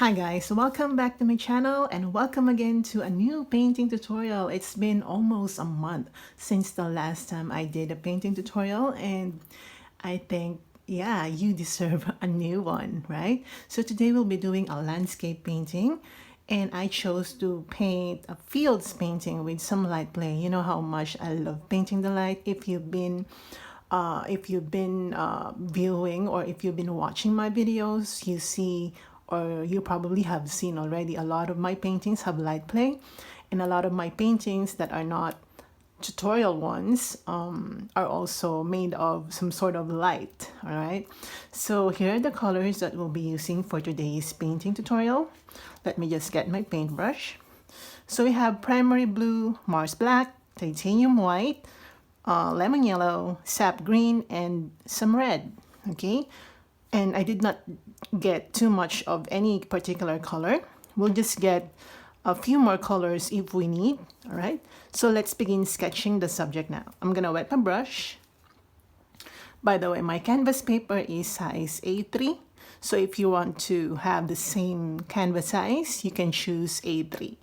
Hi guys, welcome back to my channel and welcome again to a new painting tutorial. It's been almost a month since the last time I did a painting tutorial, and I think, yeah, you deserve a new one, right? So today we'll be doing a landscape painting, and I chose to paint a fields painting with some light play. You know how much I love painting the light. If you've been viewing, or if you've been watching my videos, you see, or you probably have seen already, a lot of my paintings have light play, and a lot of my paintings that are not tutorial ones are also made of some sort of light. All right, so here are the colors that we'll be using for today's painting tutorial. Let me just get my paintbrush. So we have primary blue, Mars black, titanium white, lemon yellow, sap green, and some red. Okay, and I did not get too much of any particular color. We'll just get a few more colors if we need. All right, so let's begin sketching the subject now. I'm gonna wet my brush. By the way, my canvas paper is size A3, so if you want to have the same canvas size, you can choose A3.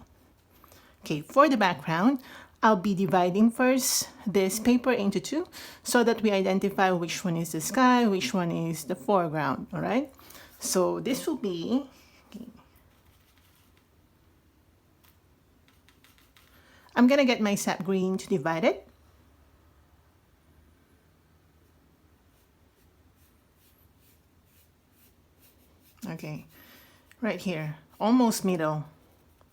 Okay, for the background, I'll be dividing first this paper into two so that we identify which one is the sky, which one is the foreground. All right, so this will be, okay, I'm gonna get my sap green to divide it. Okay, right here, almost middle,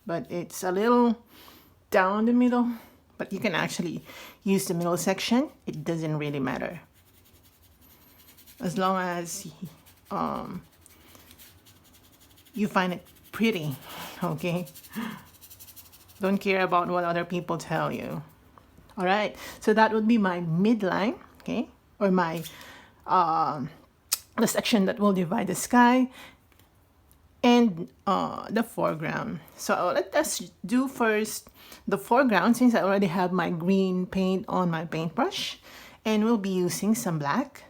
but it's a little down the middle, but you can actually use the middle section. It doesn't really matter, as long as you find it pretty. Okay, don't care about what other people tell you. All right, so that would be my midline, okay, or my the section that will divide the sky and the foreground. So let us do first the foreground, since I already have my green paint on my paintbrush, and we'll be using some black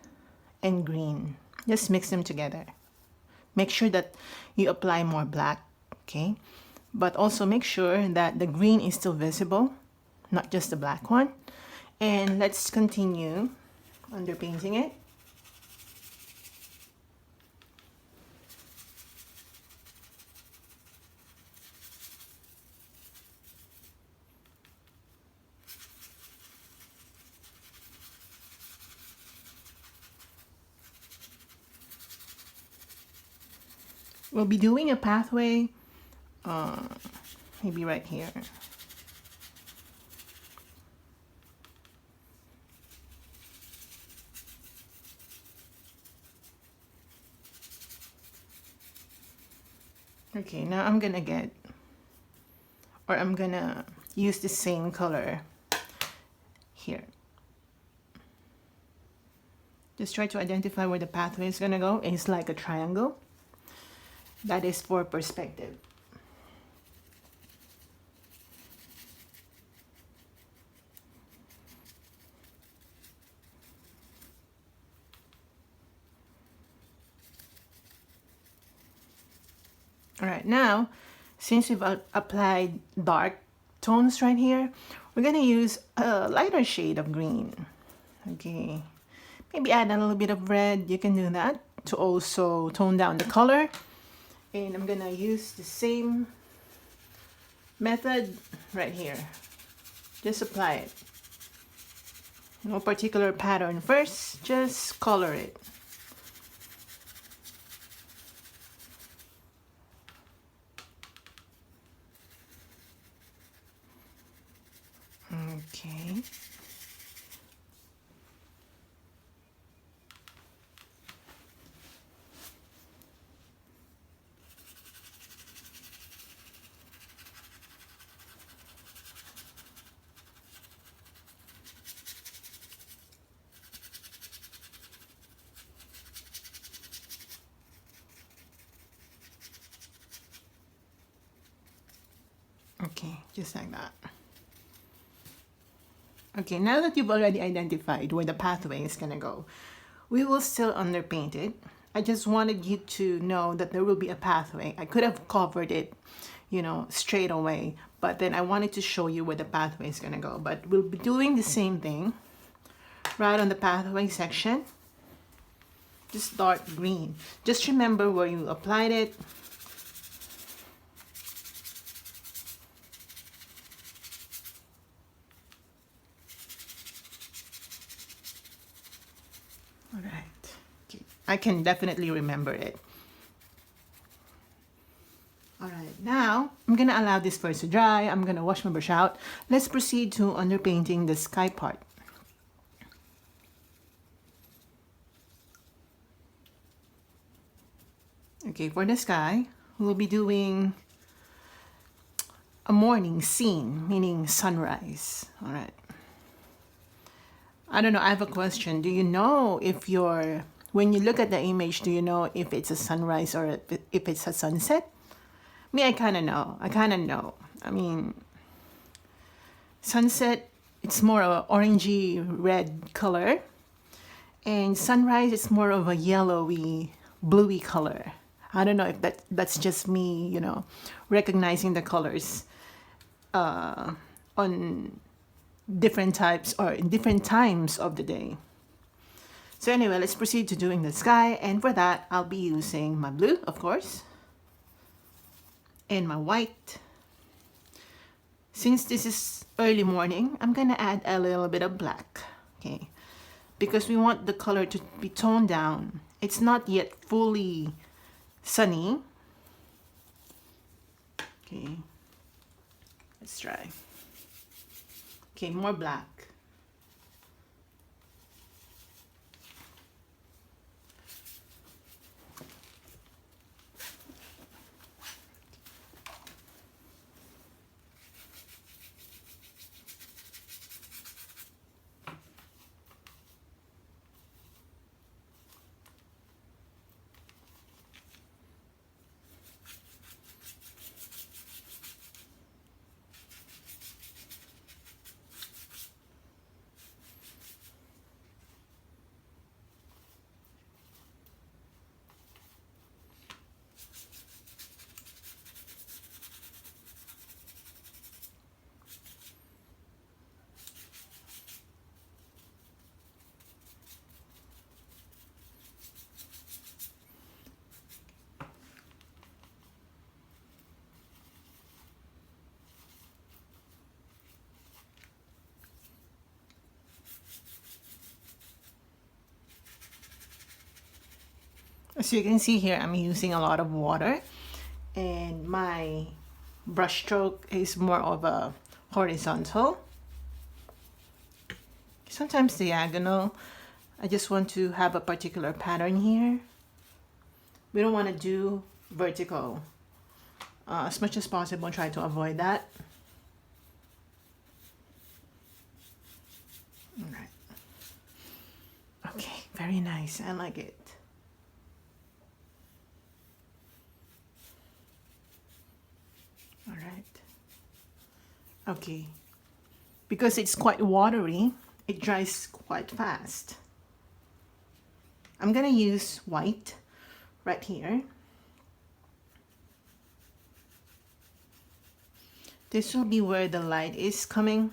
and green. Just mix them together. Make sure that you apply more black, okay, but also make sure that the green is still visible, not just the black one. And let's continue underpainting it. We'll be doing a pathway, maybe right here. Okay, now I'm gonna use the same color here. Just try to identify where the pathway is gonna go. It's like a triangle. That is for perspective. All right, now, since we've applied dark tones right here, we're gonna use a lighter shade of green. Okay, maybe add a little bit of red. You can do that to also tone down the color. And I'm gonna use the same method right here. Just apply it. No particular pattern first, just color it. Okay. Okay, just like that. Okay, now that you've already identified where the pathway is gonna go, we will still underpaint it. I just wanted you to know that there will be a pathway. I could have covered it, you know, straight away, but then I wanted to show you where the pathway is gonna go. But we'll be doing the same thing right on the pathway section. Just dark green. Just remember where you applied it. All right. Okay. I can definitely remember it. All right, now I'm gonna allow this first to dry. I'm gonna wash my brush out. Let's proceed to underpainting the sky part. Okay, for the sky, we'll be doing a morning scene, meaning sunrise. All right. I don't know, I have a question. Do you know if when you look at the image, do you know if it's a sunrise or if it's a sunset? Me, I kind of know. I mean, sunset, it's more of an orangey red color. And sunrise, it's more of a yellowy, bluey color. I don't know if that's just me, you know, recognizing the colors on different types or in different times of the day. So anyway, let's proceed to doing the sky. And for that, I'll be using my blue, of course, and my white. Since this is early morning, I'm gonna add a little bit of black, okay? Because we want the color to be toned down. It's not yet fully sunny. Okay, let's try. Okay, more black. As you can see here, I'm using a lot of water, and my brush stroke is more of a horizontal, sometimes diagonal. I just want to have a particular pattern here. We don't want to do vertical. As much as possible, try to avoid that. All right. Okay, very nice. I like it. All right. Okay. Because it's quite watery, it dries quite fast. I'm gonna use white right here. This will be where the light is coming.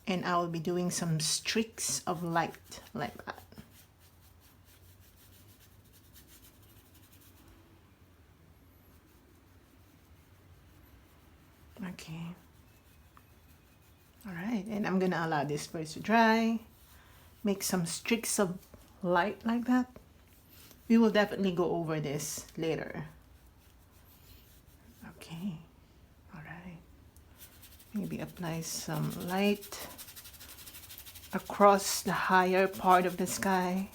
And I will be doing some streaks of light like that. Okay. All right, and I'm gonna allow this first to dry. Make some streaks of light like that. We will definitely go over this later. Okay. All right. Maybe apply some light across the higher part of the sky.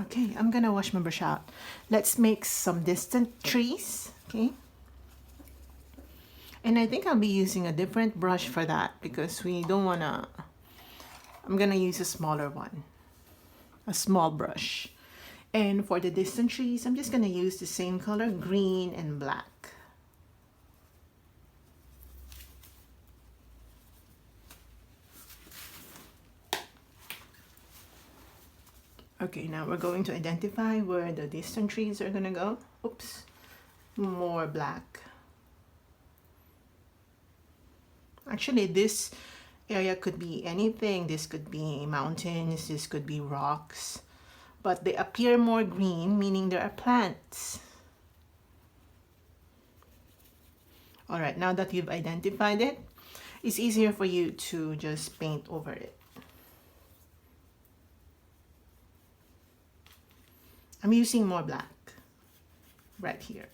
Okay, I'm gonna wash my brush out. Let's make some distant trees, okay? And I think I'll be using a different brush for that because we don't wanna, I'm gonna use a smaller one, a small brush. And for the distant trees, I'm just gonna use the same color, green and black. Okay, now we're going to identify where the distant trees are gonna go. Oops, more black. Actually, this area could be anything. This could be mountains, this could be rocks, but they appear more green, meaning there are plants. All right, now that you've identified it, it's easier for you to just paint over it. I'm using more black right here.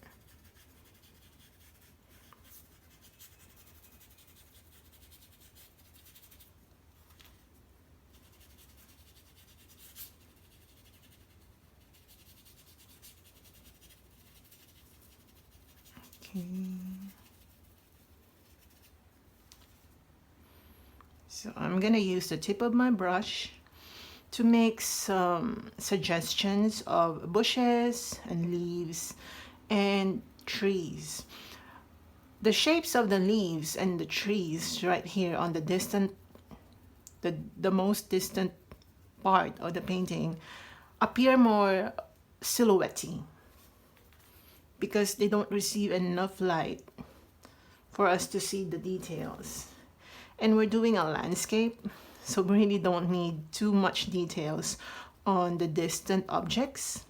Okay. So I'm gonna use the tip of my brush to make some suggestions of bushes and leaves and trees. The shapes of the leaves and the trees right here on the most distant part of the painting appear more silhouette-y because they don't receive enough light for us to see the details. And we're doing a landscape, so we really don't need too much details on the distant objects.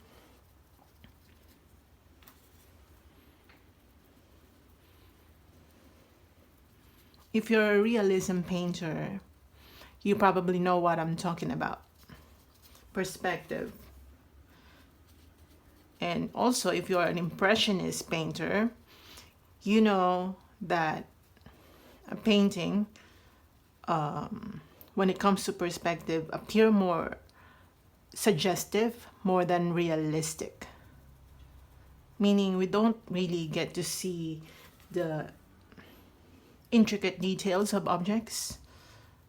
If you're a realism painter, you probably know what I'm talking about. Perspective. And also, if you're an impressionist painter, you know that a painting, when it comes to perspective, appear more suggestive more than realistic. Meaning we don't really get to see the intricate details of objects,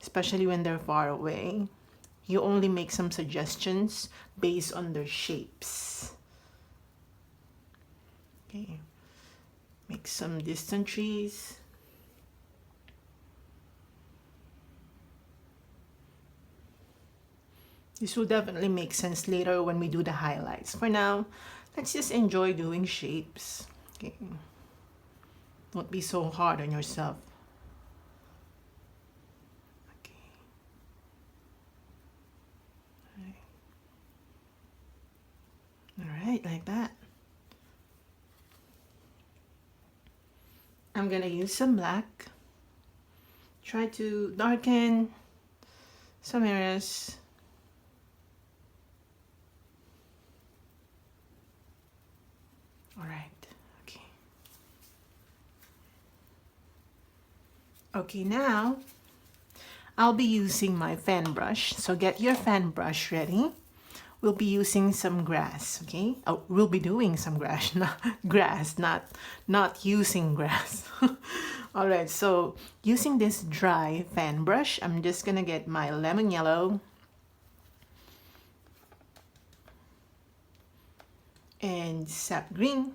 especially when they're far away. You only make some suggestions based on their shapes. Okay, make some distant trees. This will definitely make sense later when we do the highlights. For now, let's just enjoy doing shapes. Okay. Don't be so hard on yourself. Okay. All right, like that. I'm gonna use some black. Try to darken some areas. All right, okay. Okay, now I'll be using my fan brush. So get your fan brush ready. We'll be using some grass, okay? Oh, we'll be doing some grass, not using grass. All right, so using this dry fan brush, I'm just gonna get my lemon yellow and sap green,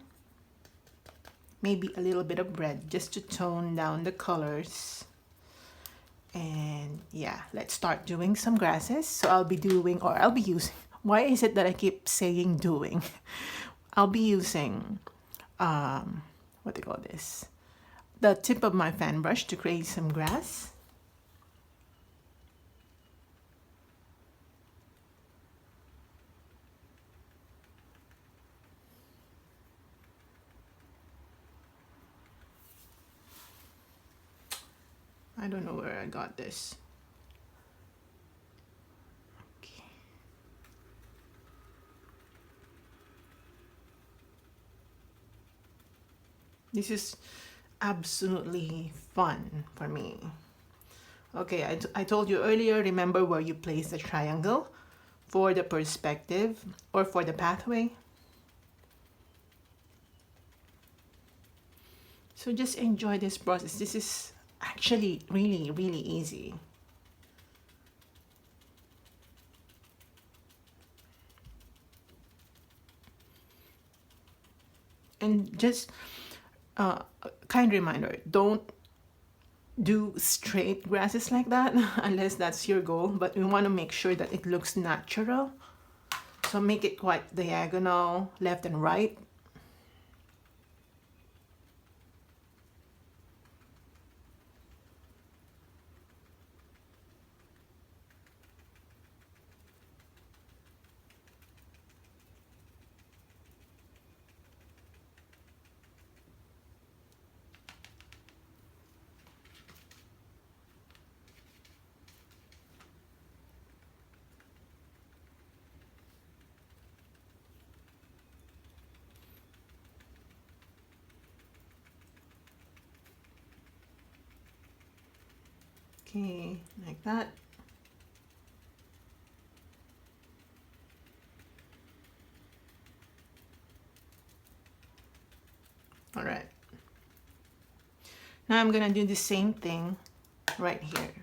maybe a little bit of red just to tone down the colors. And yeah, let's start doing some grasses. So I'll be using, why is it that I keep saying doing? I'll be using, what do you call this? The tip of my fan brush to create some grass. I don't know where I got this. Okay. This is absolutely fun for me. Okay, I told you earlier, remember where you place the triangle for the perspective or for the pathway. So just enjoy this process. This is actually really, really easy. And just a kind reminder, don't do straight grasses like that unless that's your goal, but we want to make sure that it looks natural. So make it quite diagonal, left and right. Okay, like that. All right. Now I'm gonna do the same thing right here.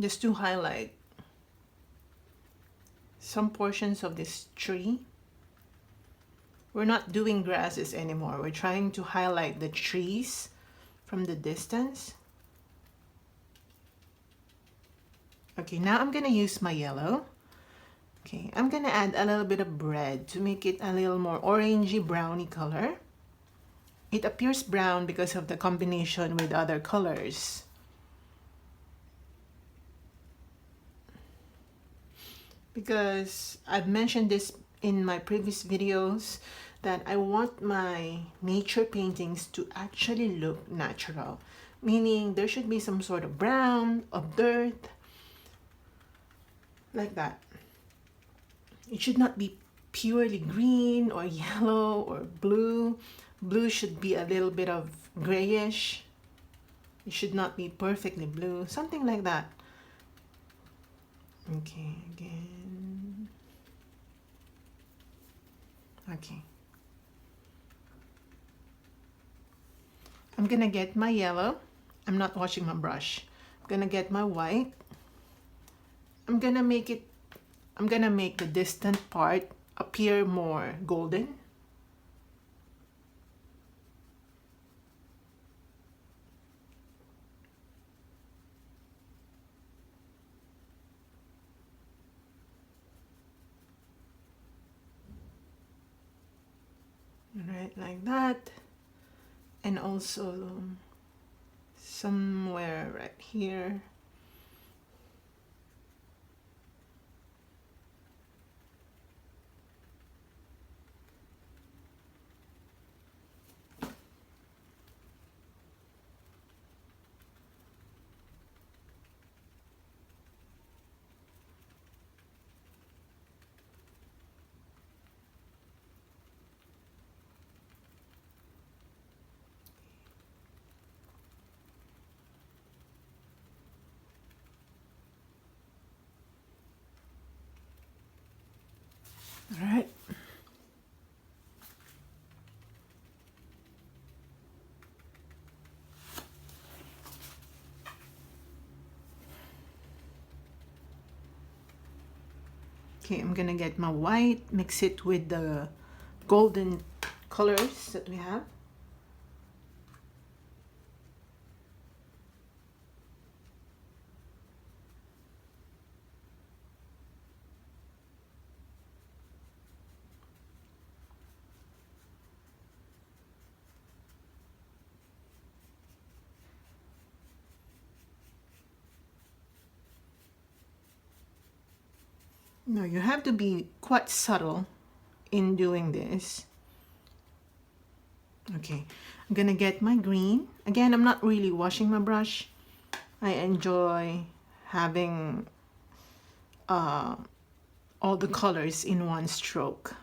Just to highlight some portions of this tree. We're not doing grasses anymore. We're trying to highlight the trees from the distance. Okay, now I'm gonna use my yellow. Okay, I'm gonna add a little bit of red to make it a little more orangey browny color. It appears brown because of the combination with other colors. Because I've mentioned this in my previous videos that I want my nature paintings to actually look natural, meaning there should be some sort of brown, of dirt, like that. It should not be purely green or yellow or blue. Blue should be a little bit of grayish. It should not be perfectly blue, something like that. Okay, again. Okay. I'm gonna get my yellow. I'm not washing my brush. I'm gonna get my white. I'm gonna make the distant part appear more golden. Right, like that. And also somewhere right here. All right. Okay, I'm gonna get my white, mix it with the golden colors that we have. No, you have to be quite subtle in doing this. Okay, I'm gonna get my green. Again, I'm not really washing my brush. I enjoy having all the colors in one stroke.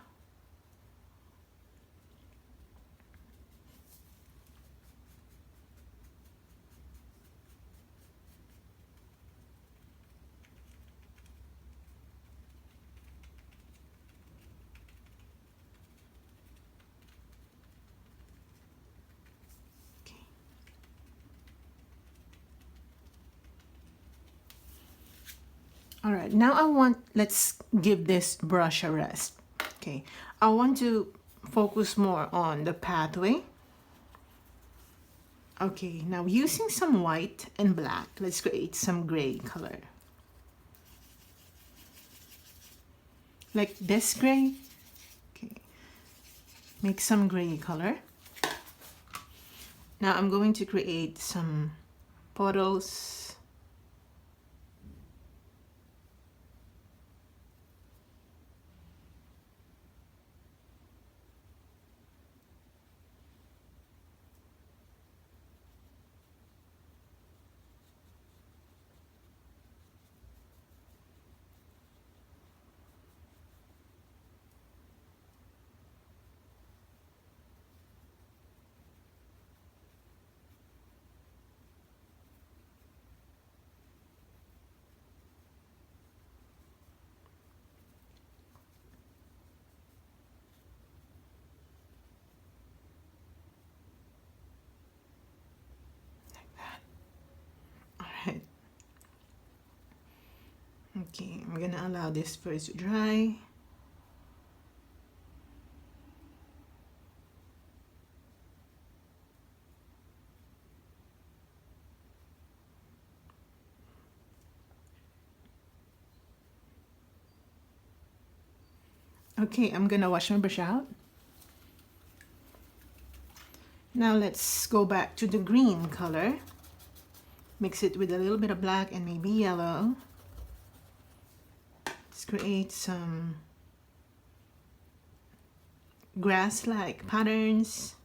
All right, now let's give this brush a rest. Okay, I want to focus more on the pathway. Okay, now using some white and black, let's create some gray color. Like this gray. Okay, make some gray color. Now I'm going to create some puddles. Alright. Okay, I'm gonna allow this first to dry. Okay, I'm gonna wash my brush out. Now let's go back to the green color. Mix it with a little bit of black and maybe yellow. Let's create some grass-like patterns.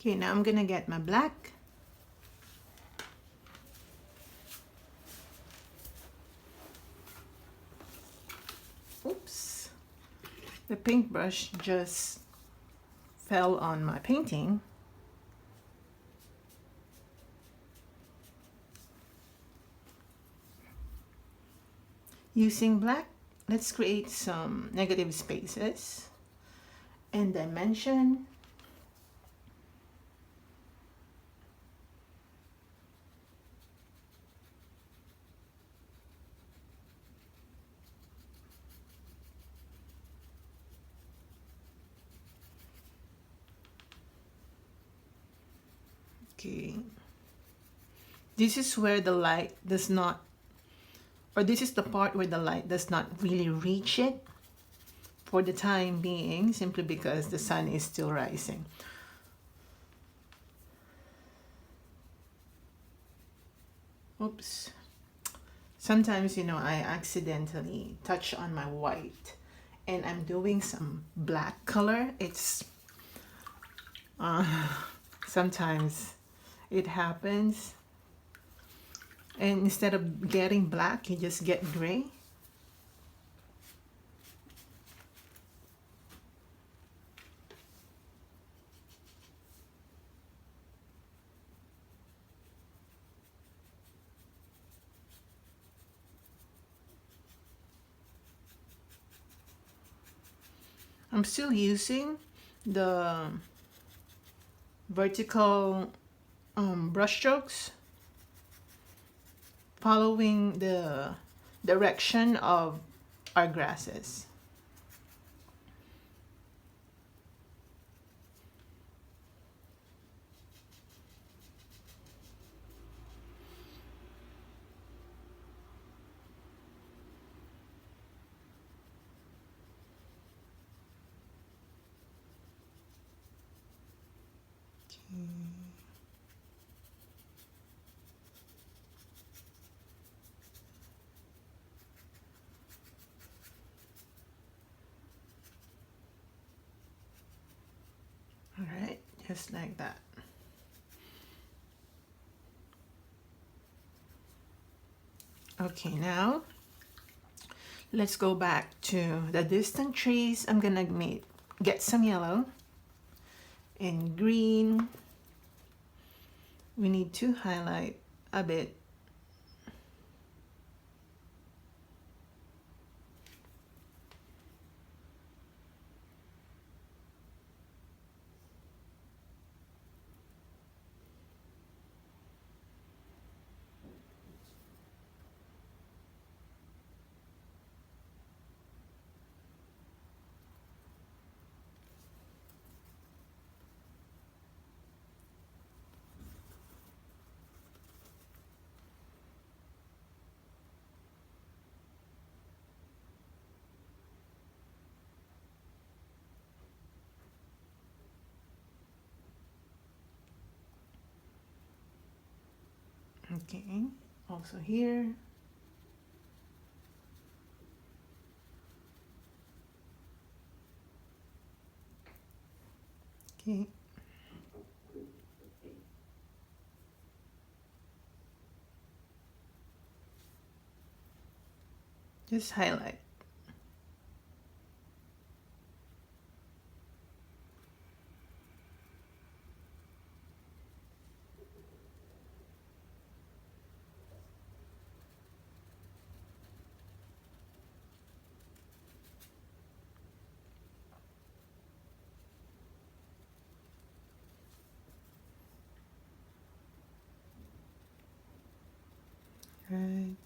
Okay, now I'm gonna get my black. Oops. The paintbrush just fell on my painting. Using black, let's create some negative spaces and dimension. Okay, this is where the light does not, or this is the part where the light does not really reach it for the time being, simply because the sun is still rising. Oops. Sometimes, you know, I accidentally touch on my white and I'm doing some black color. It's sometimes it happens, and instead of getting black, you just get gray. I'm still using the vertical brush strokes, following the direction of our grasses. just like that. Okay, now let's go back to the distant trees. I'm gonna get some yellow and green. We need to highlight a bit. Okay, also here. Okay. Just highlight. Right.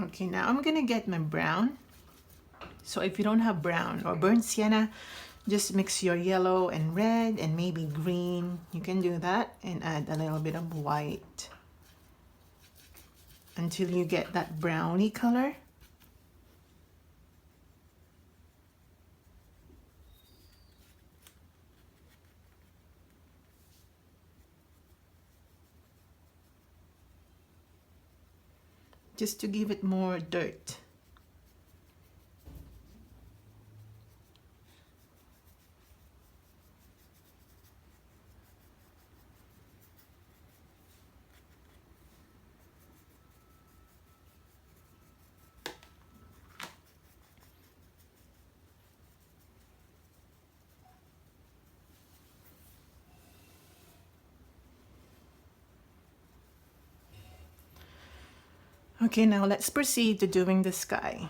Okay, now I'm gonna get my brown. So if you don't have brown or burnt sienna, just mix your yellow and red and maybe green. You can do that and add a little bit of white until you get that browny color. Just to give it more dirt. Okay, now let's proceed to doing the sky.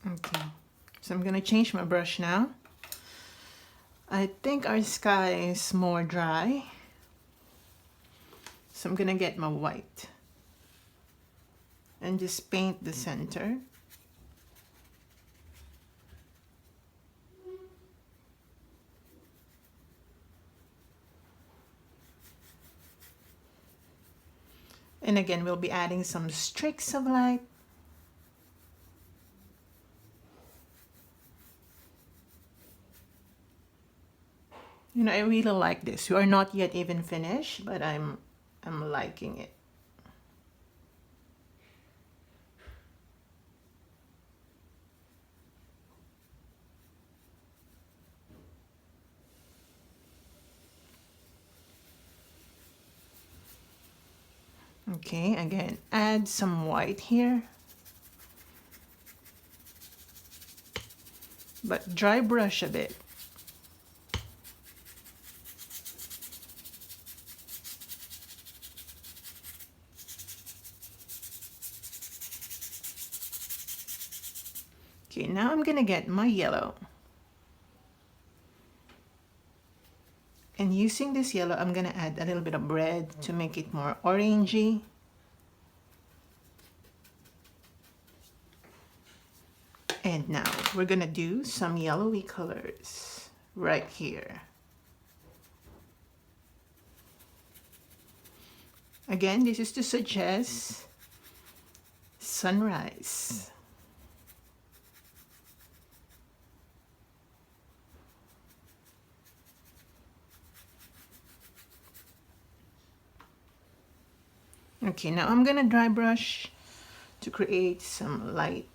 Okay, so I'm gonna change my brush now. I think our sky is more dry. So I'm gonna get my white and just paint the center. And again, we'll be adding some streaks of light. You know, I really like this. We are not yet even finished, but I'm liking it. Okay, again, add some white here. But dry brush a bit. Okay, now I'm gonna get my yellow. And using this yellow, I'm gonna add a little bit of red to make it more orangey. And now we're gonna do some yellowy colors right here. Again, this is to suggest sunrise. Okay, now I'm gonna dry brush to create some light.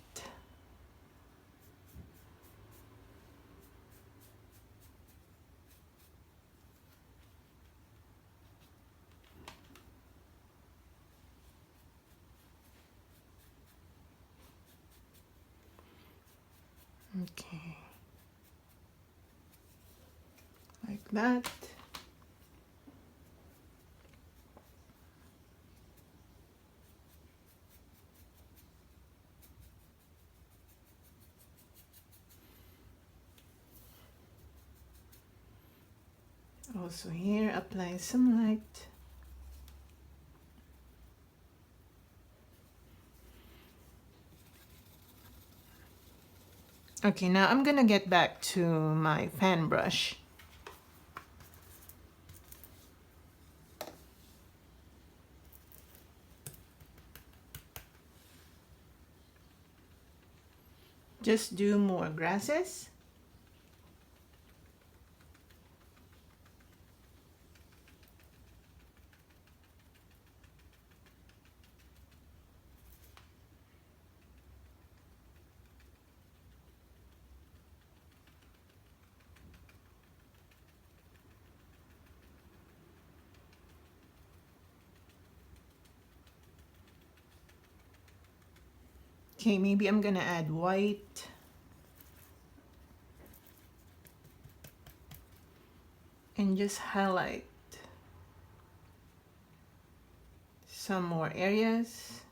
Okay, like that. Also here, apply some light. Okay, now I'm gonna get back to my fan brush. Just do more grasses. Okay, maybe I'm gonna add white. And just highlight some more areas.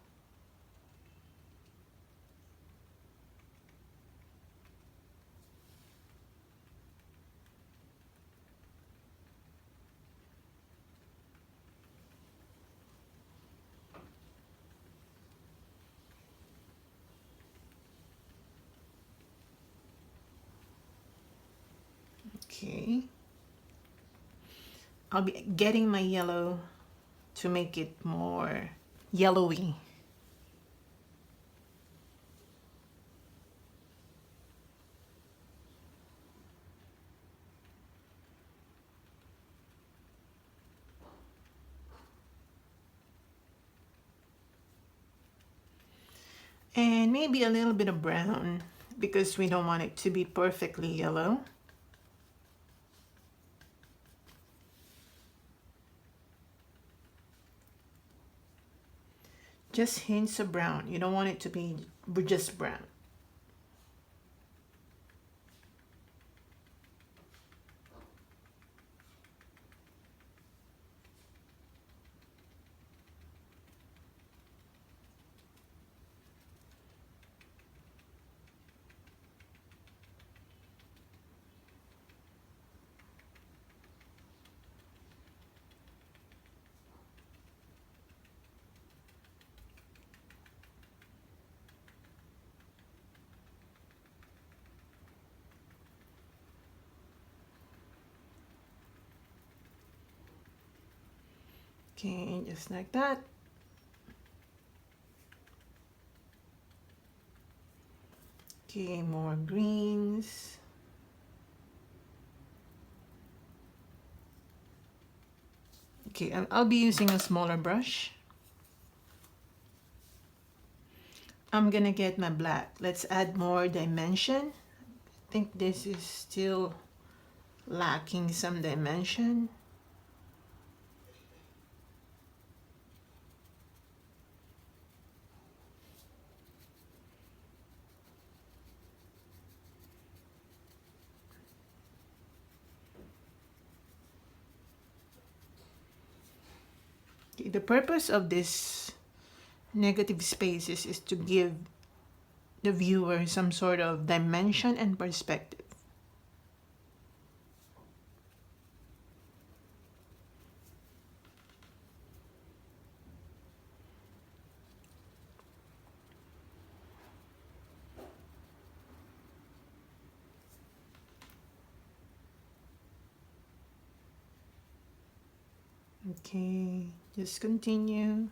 Okay. I'll be getting my yellow to make it more yellowy. And maybe a little bit of brown because we don't want it to be perfectly yellow. Just hints of brown. You don't want it to be just brown. Okay, just like that. Okay, more greens. Okay, I'll be using a smaller brush. I'm gonna get my black. Let's add more dimension. I think this is still lacking some dimension. Okay, the purpose of this negative spaces is to give the viewer some sort of dimension and perspective. Okay, just continue.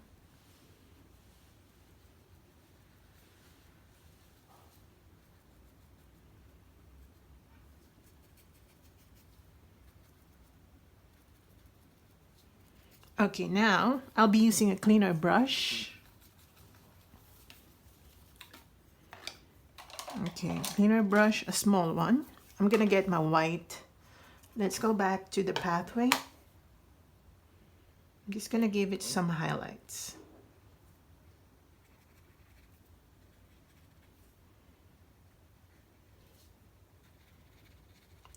Okay, now I'll be using a cleaner brush. Okay, cleaner brush, a small one. I'm gonna get my white. Let's go back to the pathway. I'm just gonna give it some highlights.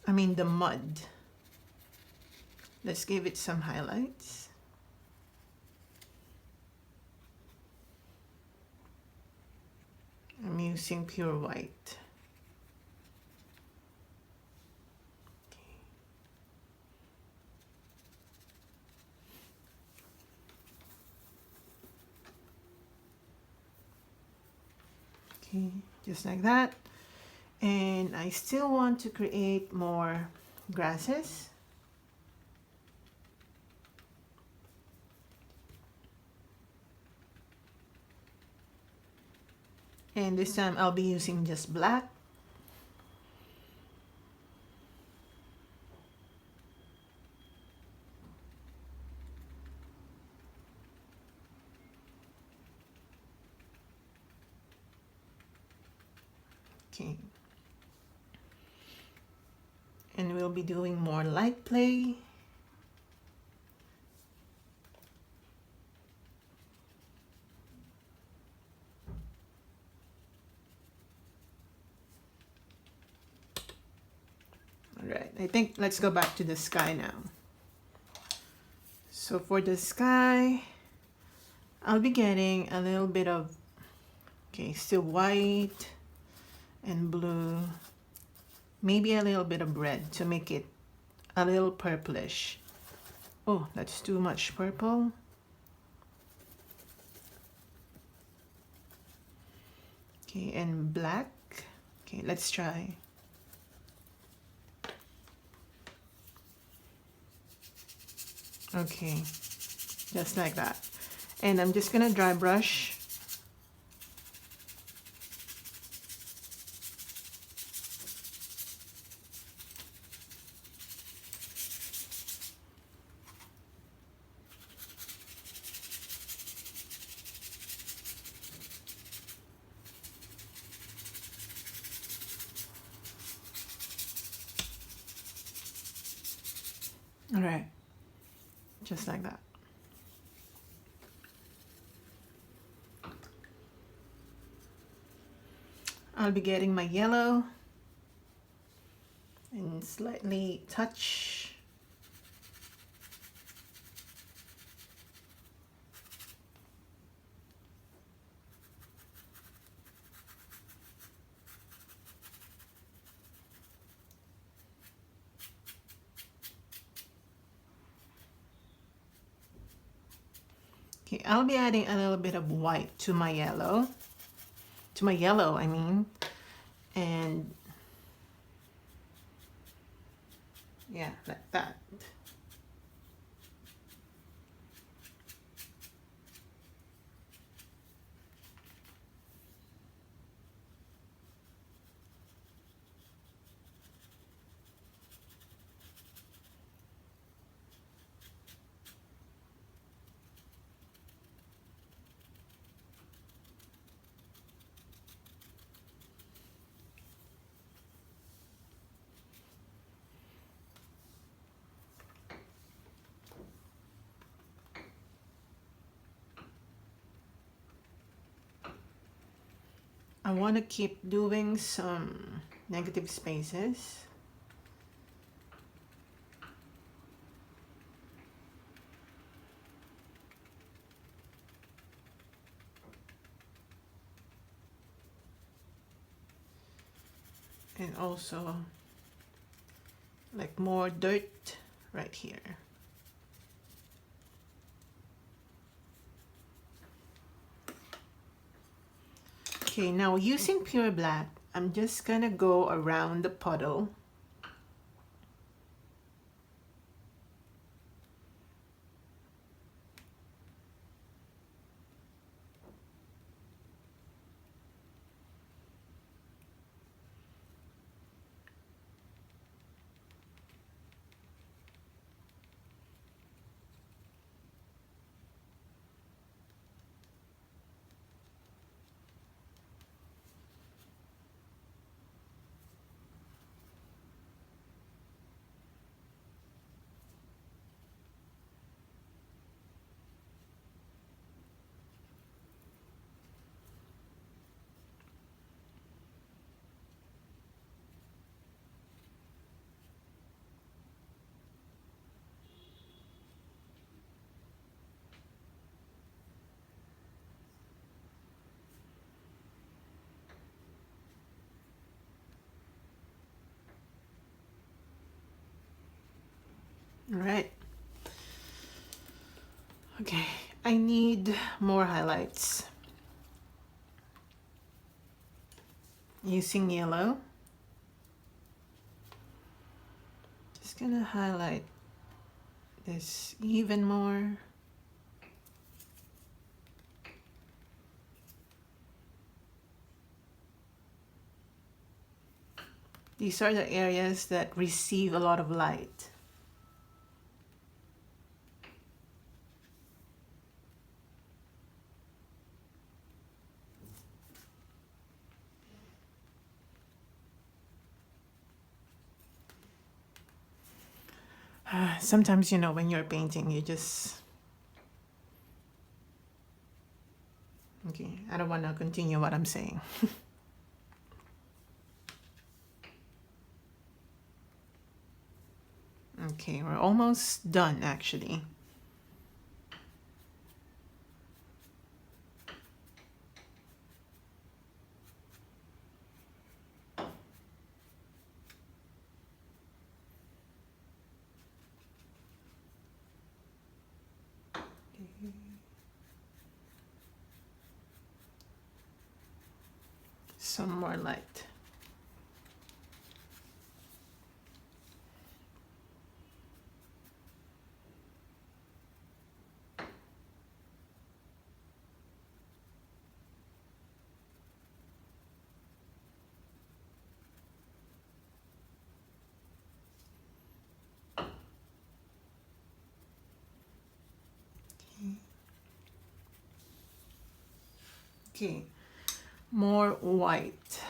I mean the mud. Let's give it some highlights. I'm using pure white. Okay, just like that. And I still want to create more grasses. And this time I'll be using just black. Okay. And we'll be doing more light play. All right, I think let's go back to the sky now. So for the sky, I'll be getting a little bit of, okay, still white and blue, maybe a little bit of red to make it a little purplish. Oh, that's too much purple. Okay, and black. Okay, let's try. Okay, just like that. And I'm just gonna dry brush. All right, just like that. I'll be getting my yellow and slightly touch. Okay, I'll be adding a little bit of white to my yellow. I mean. And yeah, like that. I want to keep doing some negative spaces. And also like more dirt right here. Okay, now using pure black, I'm just gonna go around the puddle. All right. Okay, I need more highlights. Using yellow. Just gonna highlight this even more. These are the areas that receive a lot of light. Sometimes, you know, when you're painting, you just... Okay, I don't want to continue what I'm saying. Okay, we're almost done actually. Some more light. Okay, more white,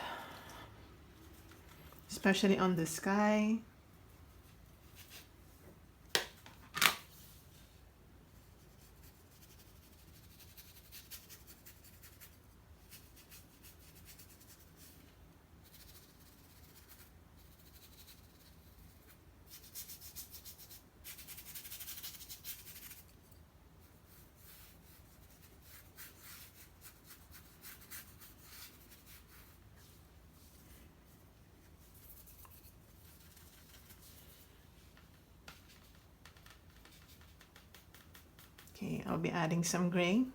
especially on the sky. Okay, I'll be adding some gray.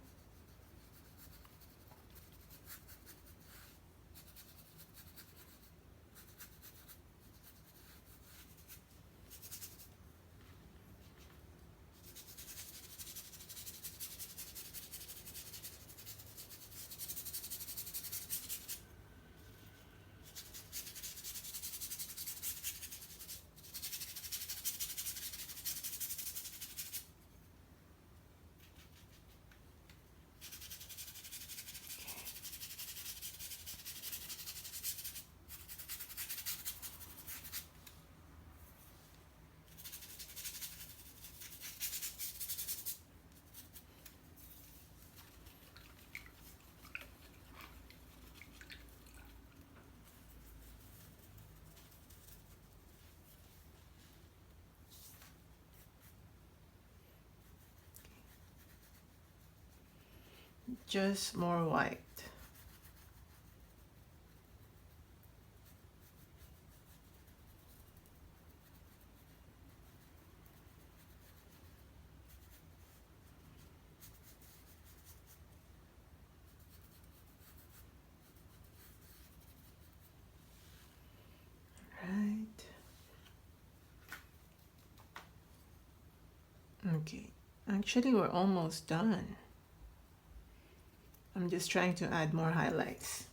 Just more white. Right. Okay, actually we're almost done. I'm just trying to add more highlights.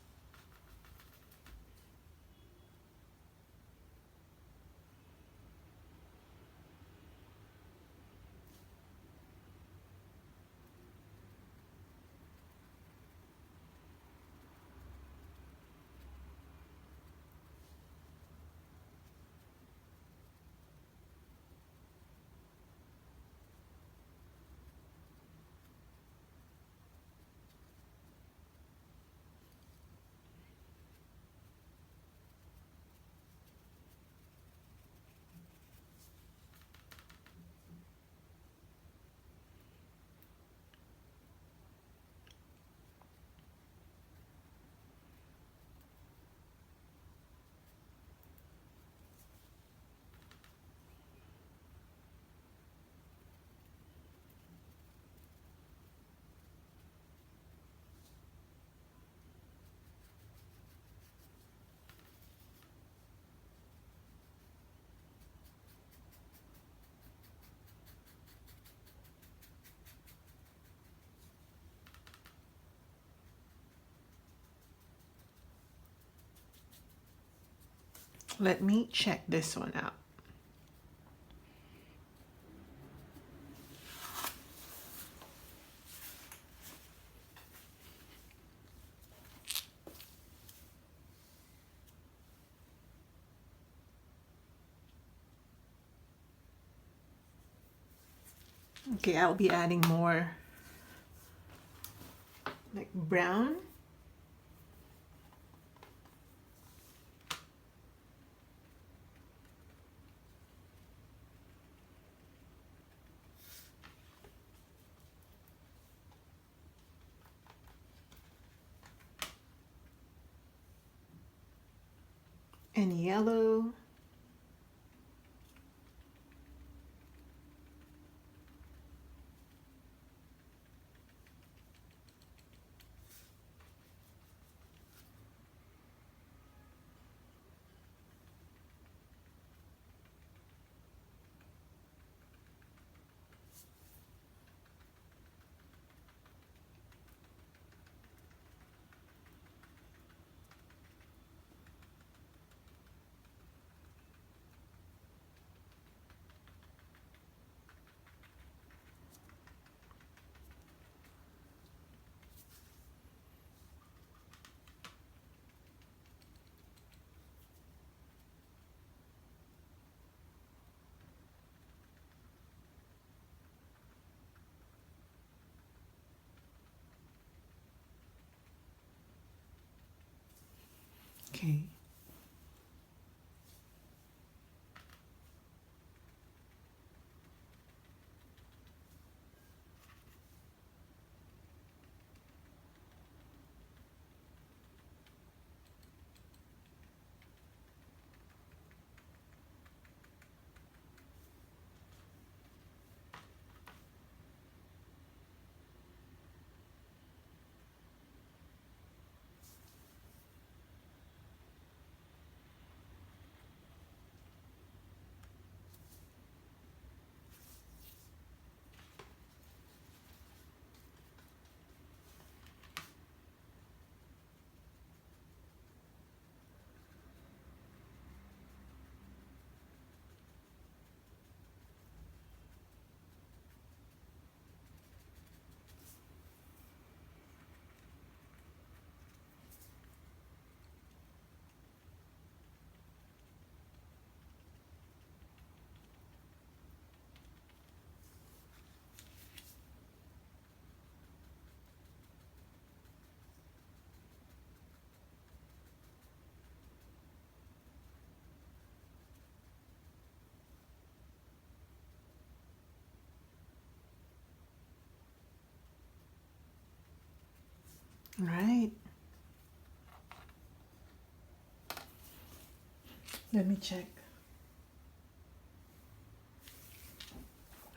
Let me check this one out. Okay, I'll be adding more like brown. And yellow. Okay. Right. Let me check.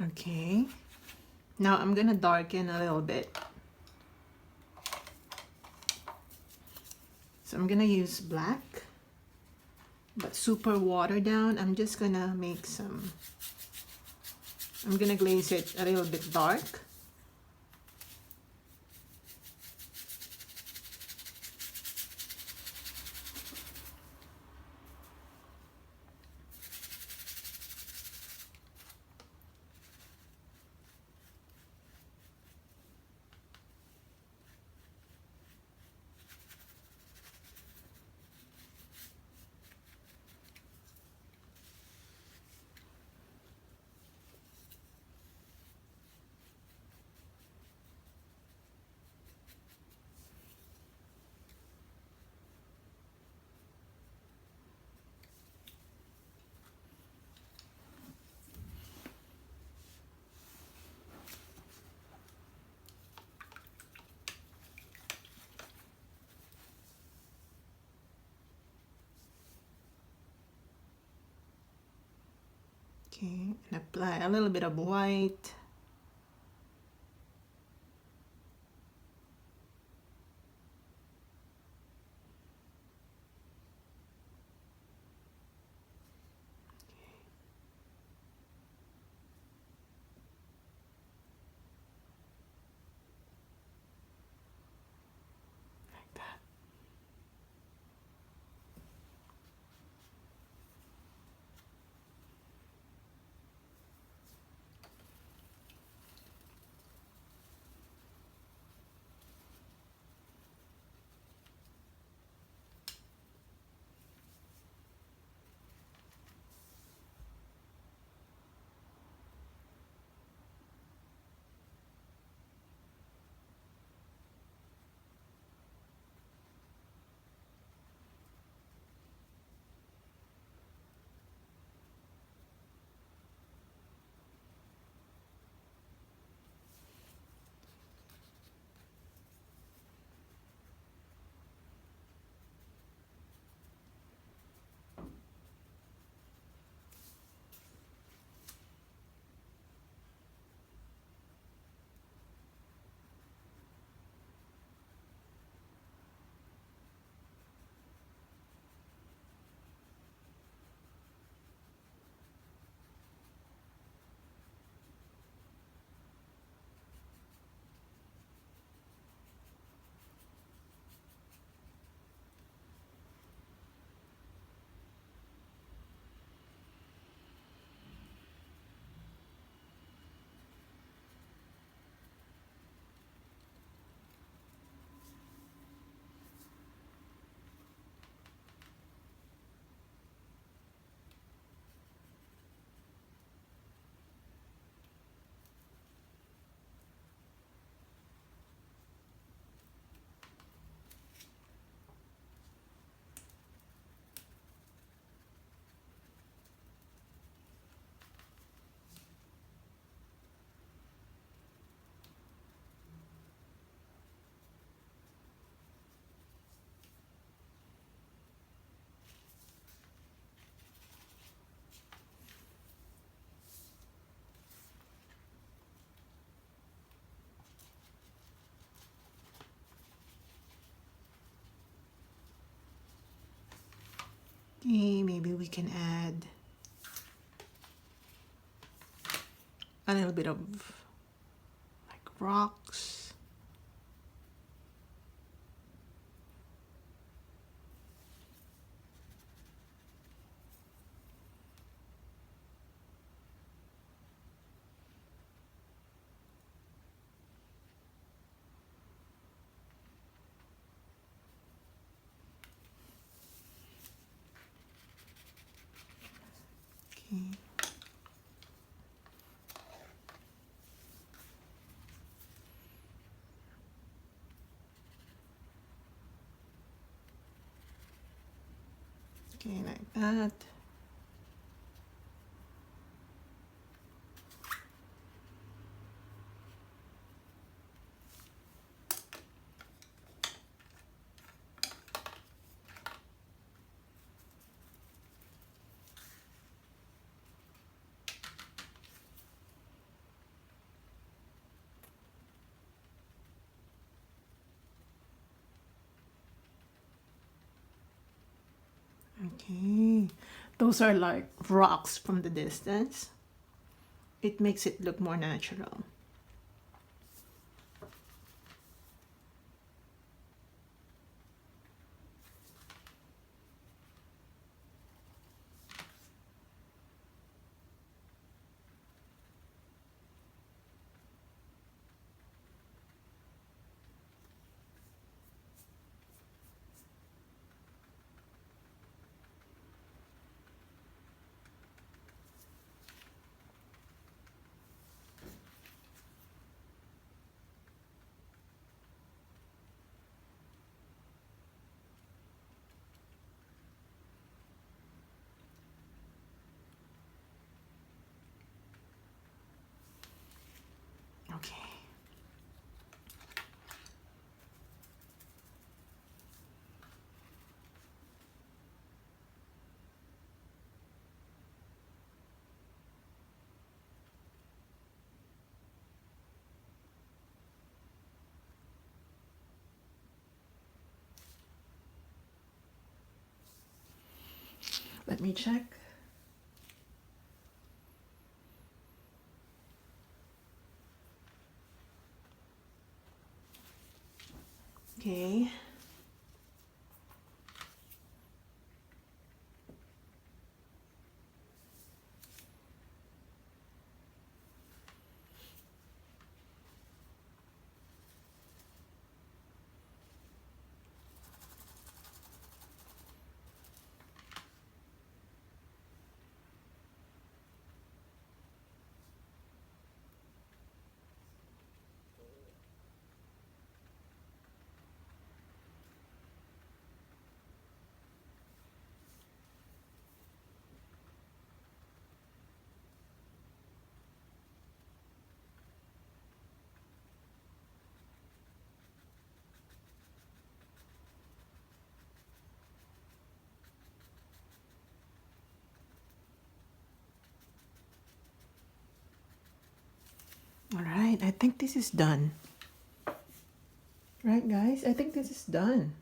Okay. Now I'm gonna darken a little bit. So I'm gonna use black, but super watered down. I'm just gonna make some, I'm gonna glaze it a little bit dark. Okay, and apply a little bit of white. Like that. Okay, maybe we can add a little bit of like rocks. Okay. Okay, like that. Okay, those are like rocks from the distance. It makes it look more natural. Okay. Let me check. Okay. All right, I think this is done. Right, guys? I think this is done.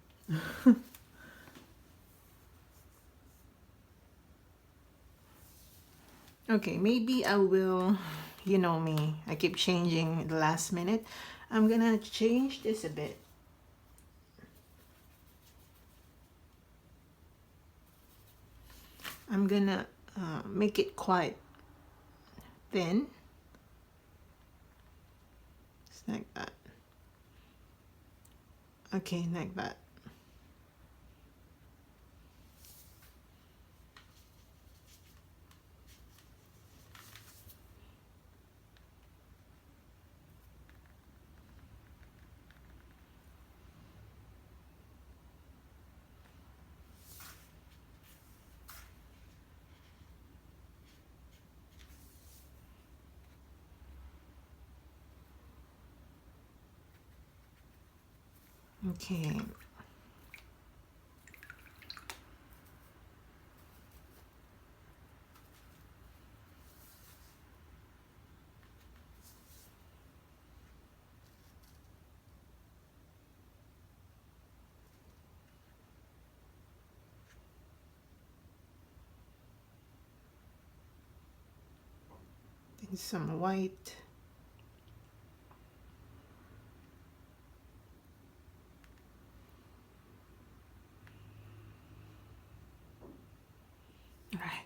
Okay, maybe I will, you know me, I keep changing the last minute. I'm gonna change this a bit. I'm gonna make it quite thin. Just like that. Okay, like that. Okay. some white. All right.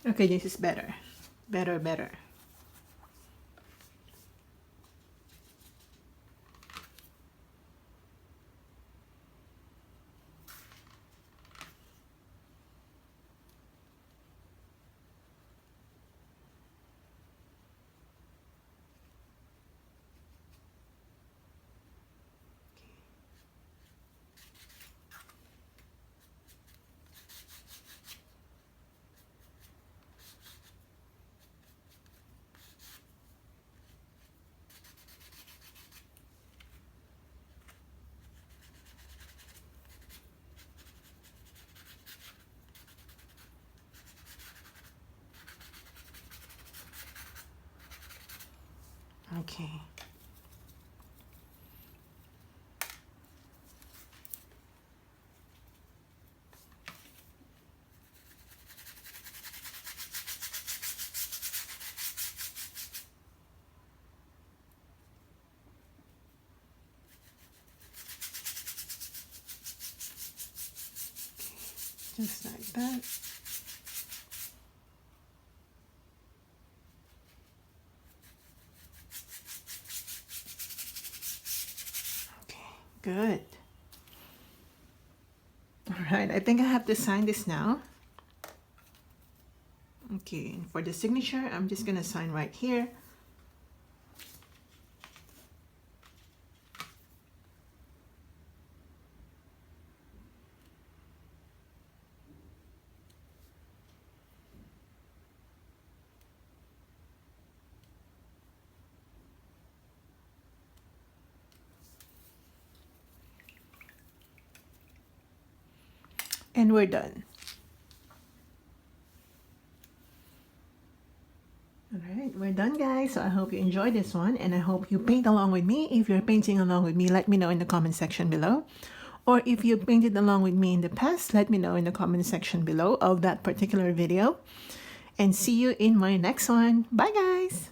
Okay, this is better. Better. Okay. Just like that. Okay, good. All right, I think I have to sign this now. Okay, and for the signature, I'm just gonna sign right here. And we're done. Alright, we're done guys. So I hope you enjoyed this one and I hope you paint along with me. If you're painting along with me, let me know in the comment section below. Or if you painted along with me in the past, let me know in the comment section below of that particular video. And see you in my next one. Bye guys!